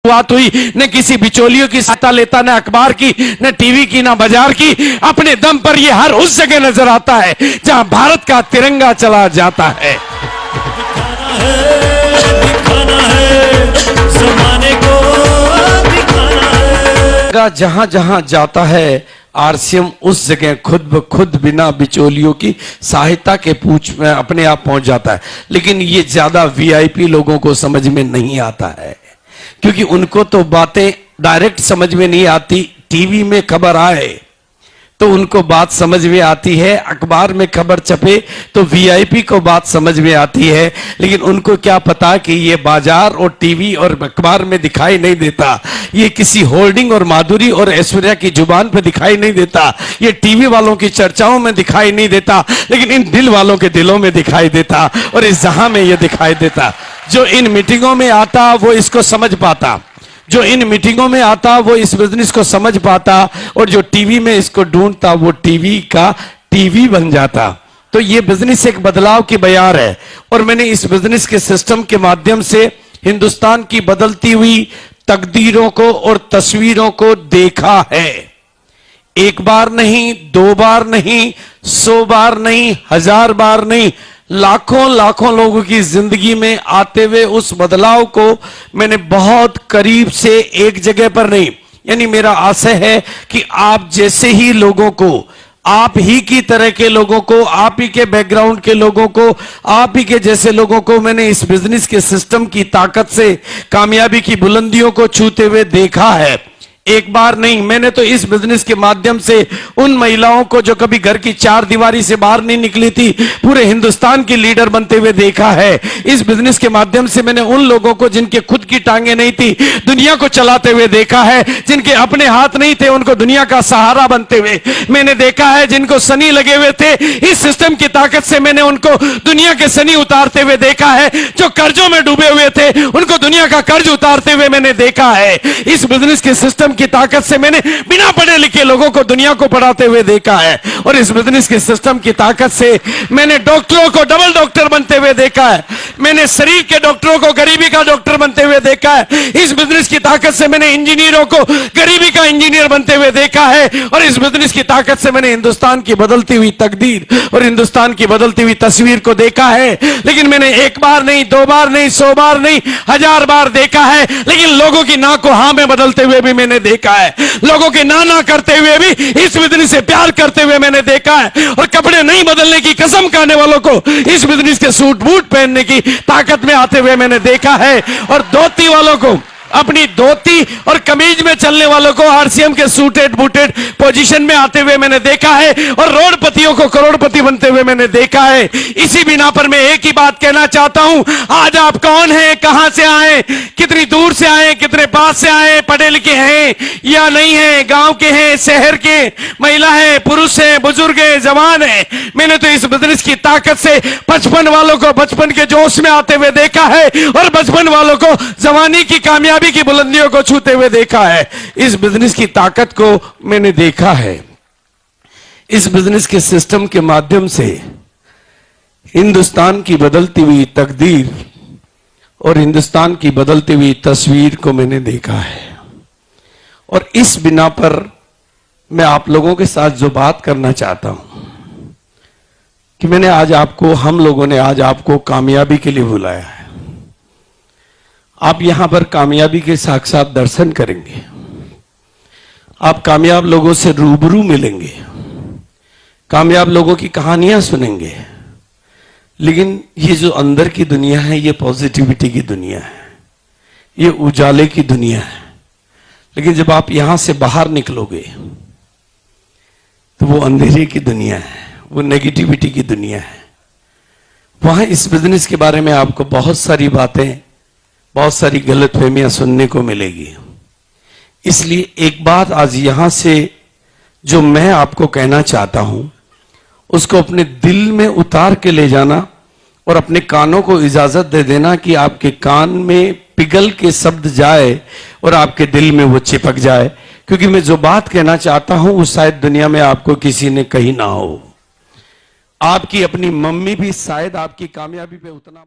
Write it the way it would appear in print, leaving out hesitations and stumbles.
बात हुई, न किसी बिचौलियों की सहायता लेता, न अखबार की, न टीवी की, न बाजार की। अपने दम पर ये हर उस जगह नजर आता है जहां भारत का तिरंगा चला जाता है। दिखाना है ज़माने को, दिखाना है। जहां जहां जाता है आरसीएम उस जगह खुद ब खुद बिना बिचौलियों की सहायता के पूछ में अपने आप पहुंच जाता है। लेकिन ये ज्यादा वीआईपी लोगों को समझ में नहीं आता है, क्योंकि उनको तो बातें डायरेक्ट समझ में नहीं आती। टीवी में खबर आए तो उनको बात समझ में आती है, अखबार में खबर छपे तो वीआईपी को बात समझ में आती है। लेकिन उनको क्या पता कि ये बाजार और टीवी और अखबार में दिखाई नहीं देता, ये किसी होल्डिंग और माधुरी और ऐश्वर्या की जुबान पे दिखाई नहीं देता, ये टीवी वालों की चर्चाओं में दिखाई नहीं देता, लेकिन इन दिल वालों के दिलों में दिखाई देता और इस जहां में ये दिखाई देता। जो इन मीटिंगों में आता वो इसको समझ पाता, जो इन मीटिंगों में आता वो इस बिजनेस को समझ पाता, और जो टीवी में इसको ढूंढता वो टीवी का टीवी बन जाता। तो ये बिजनेस एक बदलाव की बयार है, और मैंने इस बिजनेस के सिस्टम के माध्यम से हिंदुस्तान की बदलती हुई तकदीरों को और तस्वीरों को देखा है। एक बार नहीं, दो बार नहीं, 100 बार नहीं, 1000 बार नहीं, लाखों लाखों लोगों की जिंदगी में आते हुए उस बदलाव को मैंने बहुत करीब से एक जगह पर नहीं, यानी मेरा आशय है कि आप जैसे ही लोगों को, आप ही की तरह के लोगों को, आप ही के बैकग्राउंड के लोगों को, आप ही के जैसे लोगों को मैंने इस बिजनेस के सिस्टम की ताकत से कामयाबी की बुलंदियों को छूते हुए देखा है। एक बार नहीं, मैंने तो इस बिजनेस के माध्यम से उन महिलाओं को जो कभी घर की चार दीवारी से बाहर नहीं निकली थी, पूरे हिंदुस्तान की लीडर बनते हुए देखा है। इस बिजनेस के माध्यम से मैंने उन लोगों को जिनके खुद की टांगे नहीं थी, दुनिया को चलाते हुए देखा है। जिनके अपने हाथ नहीं थे, उनको दुनिया का सहारा बनते हुए मैंने देखा है। जिनको सनी लगे हुए थे, इस सिस्टम की ताकत से मैंने उनको दुनिया के सनी उतारते हुए देखा है। जो कर्जों में डूबे हुए थे, उनको दुनिया का कर्ज उतारते हुए मैंने देखा है। इस बिजनेस के सिस्टम की ताकत से मैंने बिना पढ़े लिखे लोगों को दुनिया को पढ़ाते हुए देखा है, और इस बिजनेस के सिस्टम की ताकत से मैंने डॉक्टरों को डबल डॉक्टर बनते हुए देखा है। मैंने शरीर के डॉक्टरों को गरीबी का डॉक्टर बनते हुए देखा है। इस बिजनेस की ताकत से मैंने इंजीनियरों को गरीबी का इंजीनियर बनते हुए देखा है, और इस बिजनेस की ताकत से मैंने हिंदुस्तान की बदलती हुई तकदीर और हिंदुस्तान की बदलती हुई तस्वीर को देखा है। लेकिन मैंने एक बार नहीं, दो बार नहीं, 100 बार नहीं, 1000 बार देखा है। लेकिन लोगों की ना को हां में बदलते हुए भी मैंने देखा है, लोगों के ना करते हुए भी इस बिजनेस से प्यार करते हुए मैंने देखा है, और कपड़े नहीं बदलने की कसम खाने वालों को इस बिजनेस के सूट बूट पहनने की ताकत में आते हुए मैंने देखा है, और धोती वालों को, अपनी धोती और कमीज में चलने वालों को आरसीएम के सूटेड बूटेड पोजीशन में आते हुए मैंने देखा है, और रोडपतियों को करोड़पति बनते हुए मैंने देखा है। इसी बिना पर मैं एक ही बात कहना चाहता हूं, आज आप कौन हैं, कहां से आए, कितनी दूर से आए, कितने पास से आए, पढ़े लिखे हैं या नहीं हैं, गांव के हैं, शहर के, महिला है, पुरुष है, बुजुर्ग है, जवान है, मैंने तो इस बिजनेस की ताकत से 55 वालों को बचपन के जोश में आते हुए देखा है, और बचपन वालों को जवानी की कामयाबी की बुलंदियों को छूते हुए देखा है। इस बिजनेस की ताकत को मैंने देखा है। इस बिजनेस के सिस्टम के माध्यम से हिंदुस्तान की बदलती हुई तकदीर और हिंदुस्तान की बदलती हुई तस्वीर को मैंने देखा है, और इस बिना पर मैं आप लोगों के साथ जो बात करना चाहता हूं कि मैंने आज आपको, हम लोगों ने आज आपको कामयाबी के लिए बुलाया है। आप यहां पर कामयाबी के साक्षात दर्शन करेंगे, आप कामयाब लोगों से रूबरू मिलेंगे, कामयाब लोगों की कहानियां सुनेंगे। लेकिन ये जो अंदर की दुनिया है, ये पॉजिटिविटी की दुनिया है, ये उजाले की दुनिया है। लेकिन जब आप यहां से बाहर निकलोगे तो वो अंधेरे की दुनिया है, वो नेगेटिविटी की दुनिया है। वहां इस बिजनेस के बारे में आपको बहुत सारी बातें, बहुत सारी गलतफहमियां सुनने को मिलेगी। इसलिए एक बात आज यहां से जो मैं आपको कहना चाहता हूं, उसको अपने दिल में उतार के ले जाना, और अपने कानों को इजाजत दे देना कि आपके कान में पिघल के शब्द जाए और आपके दिल में वो चिपक जाए। क्योंकि मैं जो बात कहना चाहता हूं वो शायद दुनिया में आपको किसी ने कही ना हो। आपकी अपनी मम्मी भी शायद आपकी कामयाबी पे उतना